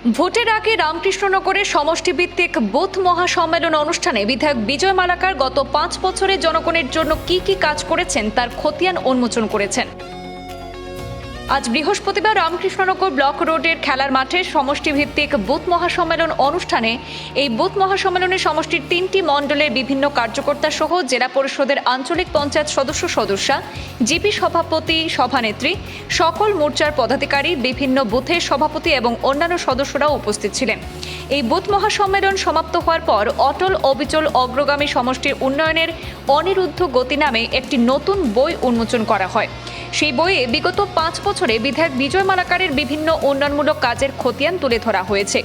ভোটের আগে রামকৃষ্ণনগরের সমষ্টিভিত্তিক বুথ মহাসম্মেলন অনুষ্ঠানে বিধায়ক বিজয় মালাকার গত 5 বছরে জনগণের জন্য কি কাজ করেছেন তার খতিয়ান উন্মোচন করেছেন। আজ বৃহস্পতিবার রামকৃষ্ণনগর ব্লক রোডের খেলার মাঠে সমষ্টিভিত্তিক বুথ মহাসম্মেলন অনুষ্ঠানে এই বুথ মহাসম্মেলনে সমষ্টির 3টি মণ্ডলের বিভিন্ন কার্যকর্তা সহ জেলা পরিষদের আঞ্চলিক পঞ্চায়েত সদস্যা, জিপি সভাপতি, সভানেত্রী, সকল মোর্চার পদাধিকারী, বিভিন্ন বুথের সভাপতি এবং অন্যান্য সদস্যরাও উপস্থিত ছিলেন। এই বুথ মহাসম্মেলন সমাপ্ত হওয়ার পর অটল অবিচল অগ্রগামী সমষ্টির উন্নয়নের অনিরুদ্ধ গতি নামে একটি নতুন বই উন্মোচন করা হয়। সেই বইয়ে বিগত 5 বছরে বিধায়ক বিজয় মালাকারের বিভিন্ন উন্নয়নমূলক কাজের খতিয়ান তুলে ধরা হয়েছে।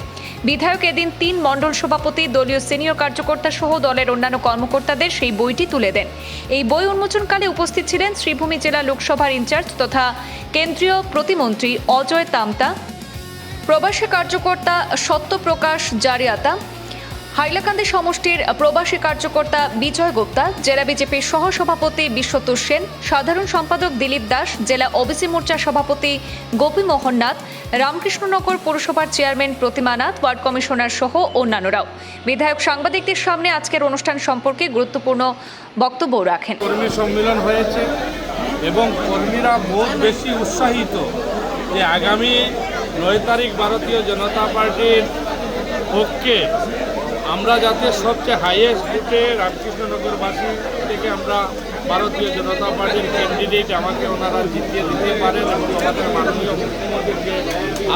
বিধায়ক এদিন 3 মণ্ডল সভাপতি, দলীয় সিনিয়র কার্যকর্তা সহ দলের অন্যান্য কর্মকর্তাদের সেই বইটি তুলে দেন। এই বই উন্মোচনকালে উপস্থিত ছিলেন শ্রীভূমি জেলা লোকসভার ইনচার্জ তথা কেন্দ্রীয় প্রতিমন্ত্রী অজয় তামতা, প্রবাসী কার্যকর্তা সত্যপ্রকাশ জারিয়াতা, হাইলাকান্দি সমষ্টির প্রবাসী কার্যকর্তা বিজয় গুপ্তা, জেলা বিজেপির সহসভাপতি বিশ্বতোষ সেন, সাধারণ সম্পাদক দিলীপ দাস, জেলা ওবিসি মোর্চার সভাপতি গোপী মোহন নাথ, রামকৃষ্ণনগর পৌরসভার চেয়ারম্যান প্রতিমা নাথ, ওয়ার্ড কমিশনার সহ অন্যান্যরাও। বিধায়ক সাংবাদিকদের সামনে আজকের অনুষ্ঠান সম্পর্কে গুরুত্বপূর্ণ বক্তব্য রাখেন। কর্মী সম্মেলন হয়েছে এবং কর্মীরা বহু বেশি উৎসাহিত যে আগামী 9 তারিখ ভারতীয় জনতা পার্টির পক্ষে আমরা যাতে সবচেয়ে হাইয়েস্ট বুথে রামকৃষ্ণনগরবাসী থেকে আমরা ভারতীয় জনতা পার্টির ক্যান্ডিডেট আমাকে ওনারা জিতিয়ে দিতে পারেন এবং আমাদের মাননীয় মুখ্যমন্ত্রীর যে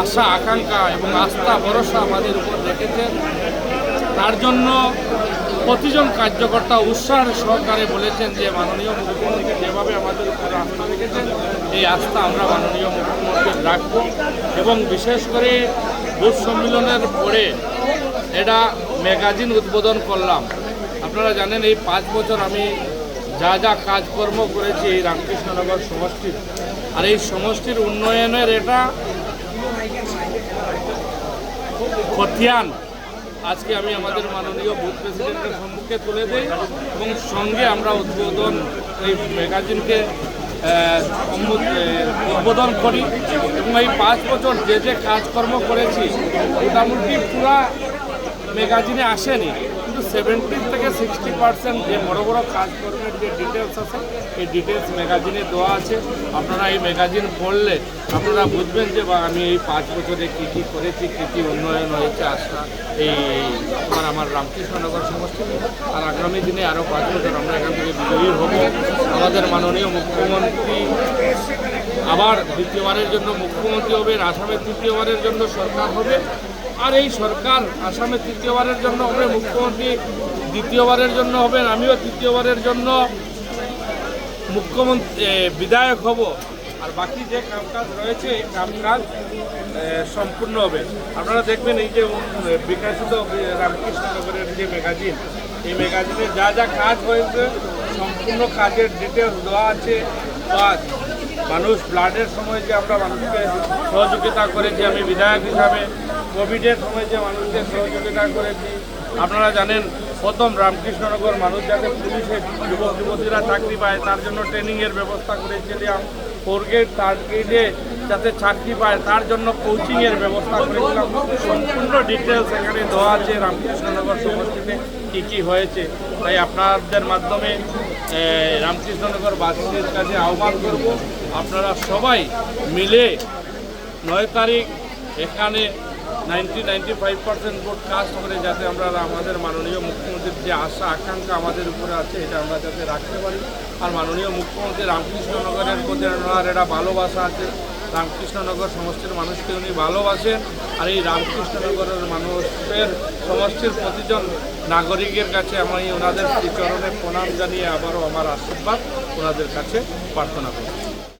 আশা আকাঙ্ক্ষা এবং আস্থা ভরসা আমাদের উপর রেখেছেন, তার জন্য প্রতিজন কার্যকর্তা উৎসাহ সহকারে বলেছেন যে মাননীয় মুখ্যমন্ত্রী যেভাবে আমাদের উপর আস্থা রেখেছেন এই আস্থা আমরা মাননীয় মুখ্যমন্ত্রীর রাখব। এবং বিশেষ করে বুথ সম্মেলনের পরে এটা ম্যাগাজিন উদ্বোধন করলাম। আপনারা জানেন এই 5 বছর আমি যা কাজকর্ম করেছি এই রামকৃষ্ণনগর সমষ্টির, আর এই সমষ্টির উন্নয়নের এটা খতিয়ান আজকে আমি আমাদের মাননীয় বুথ প্রেসিডেন্টের সম্মুখে তুলে দিই এবং সঙ্গে আমরা উদ্বোধন এই ম্যাগাজিনকে উদ্বোধন করি। এবং এই 5 বছর যে কাজকর্ম করেছি মোটামুটি পুরা ম্যাগাজিনে আসেনি, কিন্তু 70 থেকে 60% যে বড় বড় কাজকর্মের যে ডিটেলস আছে এই ডিটেলস ম্যাগাজিনে দেওয়া আছে। আপনারা এই ম্যাগাজিন পড়লে আপনারা বুঝবেন যে আমি এই 5 বছরে কী করেছি, কী উন্নয়ন হয়েছে আশা এই আমার রামকৃষ্ণনগর সমষ্টি। আর আগামী দিনে আরও 5 বছর আমরা এখান থেকে বিজয়ী হব। আমাদের মাননীয় মুখ্যমন্ত্রী আবার দ্বিতীয়বারের জন্য মুখ্যমন্ত্রী হবেন, আসামে তৃতীয়বারের জন্য সরকার হবে। আর এই সরকার আসামে তৃতীয়বারের জন্য হবে, মুখ্যমন্ত্রী দ্বিতীয়বারের জন্য হবেন, আমিও তৃতীয়বারের জন্য মুখ্যমন্ত্রী বিধায়ক হব। আর বাকি যে কামকাজ রয়েছে এই কামকাজ সম্পূর্ণ হবে। আপনারা দেখবেন এই যে বিকাশিত রামকৃষ্ণনগরের যে ম্যাগাজিন, এই ম্যাগাজিনে যা কাজ হয়েছে সম্পূর্ণ কাজের ডিটেলস দেওয়া আছে। মানুষ ব্লাডের সময় যে আমরা মানুষকে সহযোগিতা করেছি, আমি বিধায়ক হিসাবে কোভিডের সময় যে মানুষকে সহযোগিতা করেছি। আপনারা জানেন প্রথম রামকৃষ্ণনগর মানুষ যাতে পুলিশে যুবক যুবতীরা চাকরি পায় তার জন্য ট্রেনিংয়ের ব্যবস্থা করেছিলাম। 4 গ্রেড 3rd গ্রেডে যাতে চাকরি পায় তার জন্য কোচিংয়ের ব্যবস্থা করেছিলাম। সম্পূর্ণ ডিটেলস এখানে দেওয়া আছে রামকৃষ্ণনগর সমষ্টিতে কী হয়েছে। তাই আপনাদের মাধ্যমে রামকৃষ্ণনগরবাসীদের কাছে আহ্বান করব, আপনারা সবাই মিলে 9 তারিখ এখানে 90-95% ভোট কাস্ট করে যাতে আমরা আমাদের মাননীয় মুখ্যমন্ত্রীর যে আশা আকাঙ্ক্ষা আমাদের উপরে আছে এটা আমরা যাতে রাখতে পারি। আর মাননীয় মুখ্যমন্ত্রী রামকৃষ্ণনগরের প্রতি ওনার এটা ভালোবাসা আছে, রামকৃষ্ণনগর সমষ্টির মানুষকে উনি ভালোবাসেন। আর এই রামকৃষ্ণনগরের মানুষের সমষ্টির প্রতিজন নাগরিকের কাছে আমি ওনাদের শ্রীচরণে প্রণাম জানিয়ে আবারও আমার আশীর্বাদ ওনাদের কাছে প্রার্থনা করি।